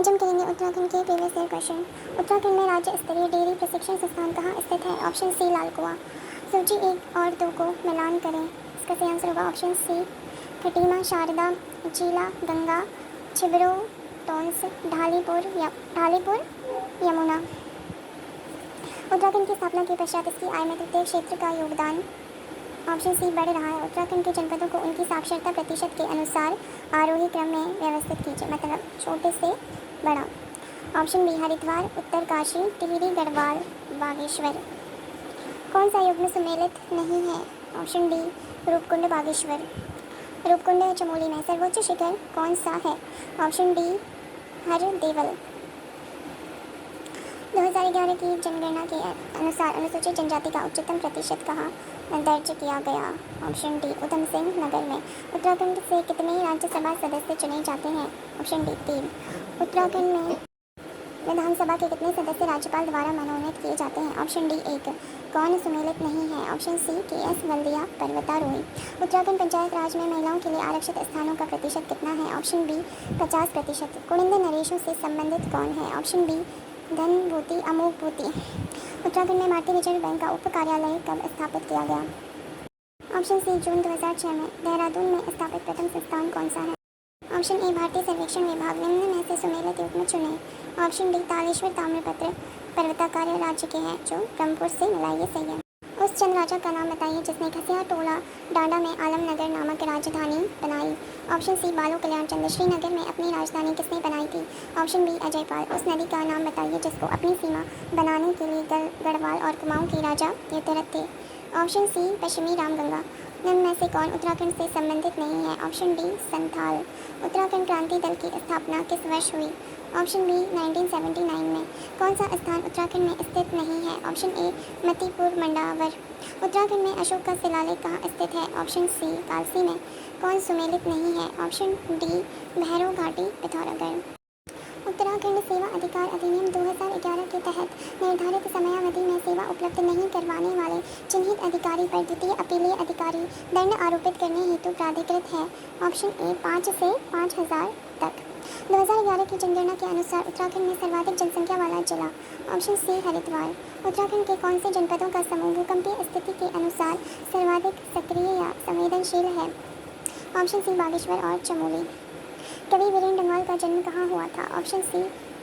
आज हम करेंगे उत्तराखंड के प्रीवियस ईयर क्वेश्चन। उत्तराखंड में राज्य स्तरीय डेयरी प्रशिक्षण संस्थान कहाँ स्थित है? ऑप्शन सी लाल कुआं। सूची 1 और 2 को मिलान करें। इसका सही आंसर होगा ऑप्शन सी खटीमा, शारदा, चीला, गंगा, छिबरो, टोंस, ढालीपुर यमुना। उत्तराखंड की स्थापना के पश्चात इसकी आय में तृतीय क्षेत्र का योगदान ऑप्शन सी बढ़ रहा है। उत्तराखंड के जनपदों को उनकी साक्षरता प्रतिशत के अनुसार आरोही क्रम में व्यवस्थित कीजिए, मतलब छोटे से बड़ा। Option B Haridwar, Uttarkashi, Tehri, Garhwal, Bageshwar. कौन सा युग्म सुमेलित नहीं है? Option D Roopkund Bageshwar. रूपकुंड चमोली में सर्वोच्च शिखर कौन सा है? Option D Hardeol. 2011 की जनगणना के अनुसार अनुसूचित जनजाति का उच्चतम प्रतिशत कहाँ दर्ज किया गया? ऑप्शन डी उधम सिंह नगर में। उत्तराखंड से कितने राज्यसभा सदस्य चुने जाते हैं? Option D 3। उत्तराखंड में विधानसभा के कितने सदस्य राज्यपाल द्वारा मनोनीत किए जाते हैं? Option D 1। कौन सुमेलित नहीं है? ऑप्शन सी KS बल्दिया पर्वतारोही। उत्तराखंड पंचायत राज में महिलाओं के लिए आरक्षित स्थानों का प्रतिशत कितना है? Option B 50%। कुनिंदा नरेशों से संबंधित कौन है? Option B Dhanbhuti Amoghbhuti. उत्तराखंड में भारतीय रिजर्व बैंक का उप कार्यालय कब स्थापित किया गया? ऑप्शन सी जून 2006 में। देहरादून में स्थापित प्रथम संस्थान कौन सा है? ऑप्शन ए भारतीय सर्वेक्षण विभाग। निम्न में से सुमेलित युग्म चुने। ऑप्शन डी तालेश्वर ताम्रपत्र पर्वताकार राज्य के हैं जो ब्रह्मपुर से मिला, ये सही है। उस चंद राजा का नाम बताइए जिसने खसिया टोला डांडा में आलमनगर नामक राजधानी बनाई। ऑप्शन सी बालो कल्याण चंद्र। श्रीनगर में अपनी राजधानी किसने बनाई थी? Option B Ajaypal. उस नदी का नाम बताइए जिसको अपनी सीमा बनाने के लिए गढ़वाल और कुमाऊं के राजा युद्धरत थे। ऑप्शन सी पश्चिमी रामगंगा। निम्न में से कौन उत्तराखंड से संबंधित नहीं है? Option D Santhal. उत्तराखंड क्रांति दल की स्थापना किस वर्ष हुई? ऑप्शन बी 1979 में। कौन सा स्थान उत्तराखंड में स्थित नहीं है? Option A Matipur Mandawar. उत्तराखंड में अशोक का शिलालेख कहाँ स्थित है? ऑप्शन सी कालसी में। कौन सुमेलित नहीं है? ऑप्शन डी भैरव घाटी पिथौरागढ़। उत्तराखंड सेवा अधिकार अधिनियम 2011 के तहत निर्धारित समयावधि में सेवा उपलब्ध नहीं करवाने वाले चिन्हित अधिकारी पर द्वितीय अपीलीय अधिकारी दंड आरोपित करने हेतु प्राधिकृत है। ऑप्शन ए 5 से 5000 तक। 2011 की जनगणना के अनुसार उत्तराखंड में सर्वाधिक जनसंख्या वाला जिला? Option C Haridwar. उत्तराखंड के कौन से जनपदों का समूह भूकंपीय स्थिति के अनुसार सर्वाधिक सक्रिय या संवेदनशील है? ऑप्शन सी बागेश्वर और चमोली। कवि वीरेंद्र डंगवाल का जन्म कहाँ हुआ था? Option C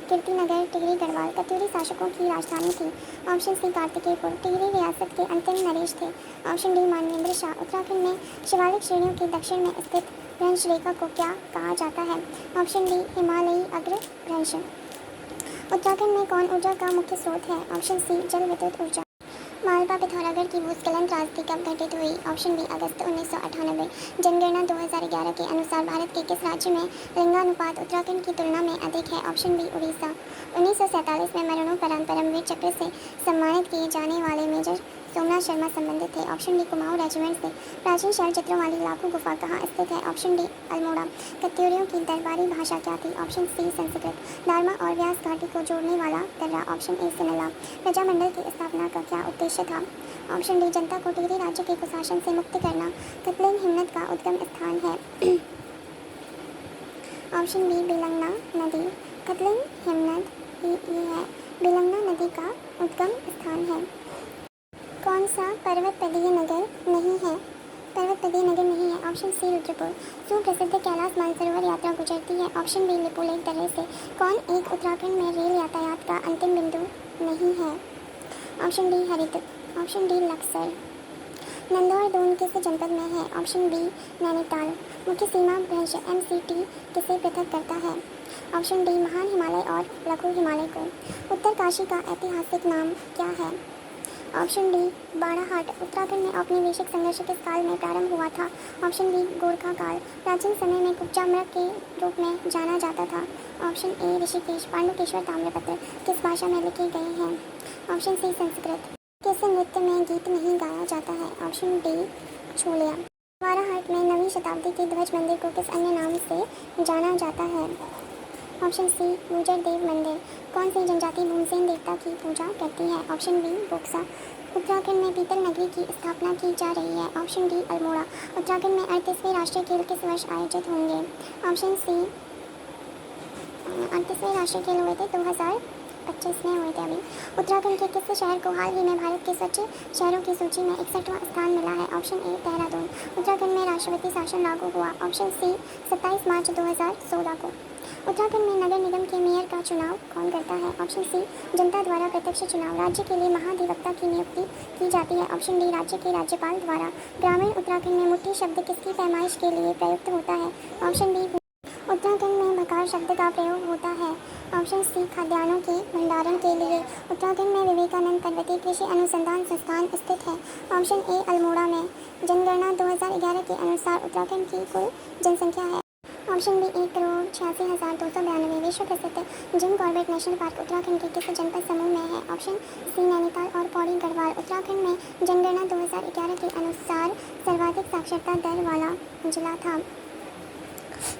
Kirtinagar, Tehri, Garhwal. कत्यूरी शासकों की राजधानी थी? Option C Kartikeyapur. टिहरी रियासत के अंतिम नरेश थे? Option D Manvendra Shah. उत्तराखंड में शिवालिक श्रेणियों के दक्षिण में स्थित भ्रंश रेखा को क्या कहा जाता है? ऑप्शन डी हिमालयी अग्रभ्रंश। उत्तराखंड में कौन ऊर्जा का मुख्य स्रोत है? ऑप्शन सी जल विद्युत ऊर्जा। मालवा पिथौरागढ़ की भूस्खलन त्रासदी कब घटित हुई? ऑप्शन बी अगस्त 1998। जनगणना 2011 के अनुसार भारत के किस राज्य में लिंगानुपात उत्तराखंड की तुलना में अधिक है? Option B Orissa. 1947 में मरणोपरांत परमवीर चक्र से सम्मानित किए जाने वाले मेजर सोमनाथ शर्मा संबंधित थे? ऑप्शन डी कुमाऊं रेजिमेंट से। प्राचीन शैल चित्रों वाली लाखों गुफा कहाँ स्थित है? Option D Almora. कत्यूरियों की दरबारी भाषा क्या थी? Option C Sanskrit. दारमा और व्यास घाटी को जोड़ने वाला दर्रा? ऑप्शन ए सुनला। प्रजामंडल की स्थापना का क्या उद्देश्य था? ऑप्शन डी जनता को टिहरी राज्य के कुशासन से मुक्त करना। कतलेन हिमनद का उद्गम स्थान है? ऑप्शन बी बिलंगना नदी। कतलेन हिमनद ये है बिलंगना नदी का उद्गम स्थान है। कौन सा पर्वतपदीय नगर नहीं है? पर्वतपदीय नगर नहीं है? Option C Rudrapur. सुप्रसिद्ध कैलाश मानसरोवर यात्रा गुजरती है? ऑप्शन बी लिपुलेख दर्रे से। कौन एक उत्तराखंड में रेल यातायात का अंतिम बिंदु नहीं है? Option D Haridwar. Option D Laksar. Nandhaur Doon किस जनपद में है? Option B Nainital. मुख्य सीमा भ्रंश MCT किसे पृथक करता है? ऑप्शन डी महान हिमालय और लघु हिमालय को। उत्तरकाशी का ऐतिहासिक नाम क्या है? Option D Barahat. उत्तराखंड में औपनिवेशिक संघर्ष किस काल में प्रारंभ हुआ था? ऑप्शन बी गोरखा काल। प्राचीन समय में कुब्जा मृग के रूप में जाना जाता था? Option A Rishikesh. पांडुकेश्वर ताम्रपत्र किस भाषा में लिखे गए हैं? Option C Sanskrit. किस नृत्य में गीत नहीं गाया जाता है? Option D Chholiya. बाड़ाहाट में 9वीं शताब्दी के ध्वज मंदिर को किस अन्य नाम से जाना जाता है? ऑप्शन सी गुर्जर देव मंदिर। कौन सी जनजाति भीमसेन देवता की पूजा करती है? ऑप्शन बी बोक्सा। उत्तराखंड में पीतल नगरी की स्थापना की जा रही है? Option D Almora. उत्तराखंड में 38वें राष्ट्रीय खेल किस वर्ष आयोजित होंगे? ऑप्शन सी 38वें राष्ट्रीय खेल हुए थे? 2025 में हुए थे अभी। उत्तराखंड के किस शहर को हाल ही में भारत के स्वच्छ शहरों की सूची में 61वां स्थान मिला है? ऑप्शन ए देहरादून। उत्तराखंड में राष्ट्रपति शासन लागू हुआ? ऑप्शन सी 27 मार्च 2016 को। उत्तराखंड में नगर निगम के मेयर का चुनाव कौन करता है? ऑप्शन सी जनता द्वारा प्रत्यक्ष चुनाव। राज्य के लिए महाधिवक्ता की नियुक्ति की जाती है? ऑप्शन डी राज्य के राज्यपाल द्वारा। ग्रामीण उत्तराखंड में मुट्ठी शब्द किसकी पैमाइश के लिए प्रयुक्त होता है? ऑप्शन डी उत्तराखंड में बकार शब्द का प्रयोग होता है? ऑप्शन सी खाद्यान्नों के भंडारण के लिए। उत्तराखंड में विवेकानंद पर्वतीय कृषि अनुसंधान संस्थान स्थित है? ऑप्शन ए अल्मोड़ा में। जनगणना 2011 के अनुसार उत्तराखंड की कुल जनसंख्या है? Option B 1,86,292। विश्व प्रसिद्ध Jim Corbett national park Uttarakhand के किस जनपद समूह में है? ऑप्शन सी नैनीताल और पौड़ी गढ़वाल। उत्तराखंड में जनगणना 2011 के अनुसार सर्वाधिक साक्षरता दर वाला जिला था?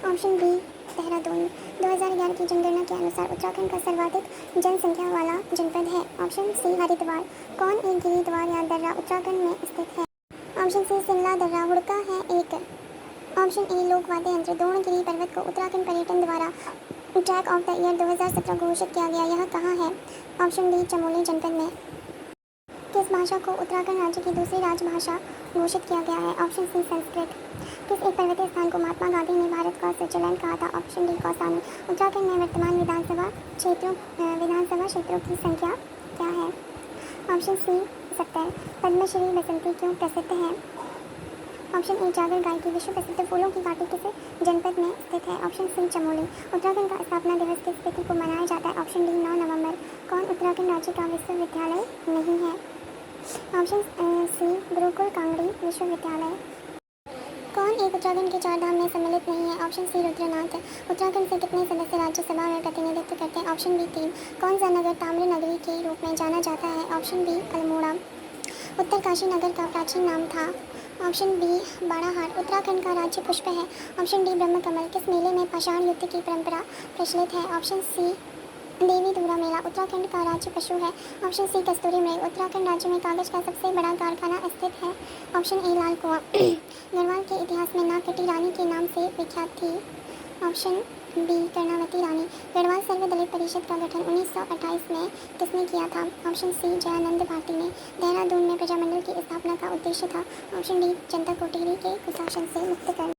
Option B Dehradun. 2011 की जनगणना के अनुसार उत्तराखंड का सर्वाधिक जनसंख्या वाला जनपद है? Option C Haridwar. कौन एक गिरिद्वार या दर्रा उत्तराखंड में स्थित है? ऑप्शन सी शिमला दर्रा हुड़का है एक। ऑप्शन ए लोक वाद्य यंत्र। द्रोणगिरी पर्वत को उत्तराखंड पर्यटन द्वारा ट्रैक ऑफ द ईयर 2017 घोषित किया गया, यह कहाँ है? ऑप्शन डी चमोली जनपद में। किस भाषा को उत्तराखंड राज्य की दूसरी राजभाषा घोषित किया गया है? Option C Sanskrit. किस एक पर्वतीय स्थान को महात्मा गांधी ने भारत का स्विट्जरलैंड कहा था? Option D Kausani. उत्तराखंड में वर्तमान विधानसभा क्षेत्रों की संख्या क्या है? ऑप्शन सी 70। पद्मश्री बसंती क्यों प्रसिद्ध है? ऑप्शन ए जागर गाय की। विश्व प्रसिद्ध फूलों की घाटी किस जनपद में स्थित है? ऑप्शन सी चमोली। उत्तराखंड का स्थापना दिवस किस तिथि को मनाया जाता है? ऑप्शन डी 9 नवंबर। कौन उत्तराखंड राज्य का विश्वविद्यालय नहीं है? ऑप्शन सी गुरुकुल कांगड़ी विश्वविद्यालय। कौन एक उत्तराखंड के चार धाम में सम्मिलित नहीं है? ऑप्शन सी रुद्रनाथ। उत्तराखंड से कितने सदस्य राज्यसभा में प्रतिनिधित्व करते हैं? Option B 3। कौन सा नगर ताम्र नगरी के रूप में जाना जाता है? Option B Almora. उत्तरकाशी नगर का प्राचीन नाम था? Option B Barahat. उत्तराखंड का राज्य पुष्प है? Option D Brahmakamal. किस मेले में पाषाण युद्ध की परंपरा प्रचलित है? ऑप्शन सी देवी धुरा मेला। उत्तराखंड का राज्य पशु है? ऑप्शन सी कस्तूरी मृग। उत्तराखंड राज्य में कागज का सबसे बड़ा कारखाना स्थित है? ऑप्शन ए लाल कुआं। गढ़वाल के इतिहास में नागकटी रानी के नाम से विख्यात थी? ऑप्शन बी कर्णावती रानी। गढ़वाल सर्वदलित परिषद का गठन 1928 में किसने किया था? ऑप्शन सी जयानंद भारती ने। देहरादून में प्रजामंडल की स्थापना का उद्देश्य था? ऑप्शन डी जनता को टिहरी के कुशासन से मुक्त करना।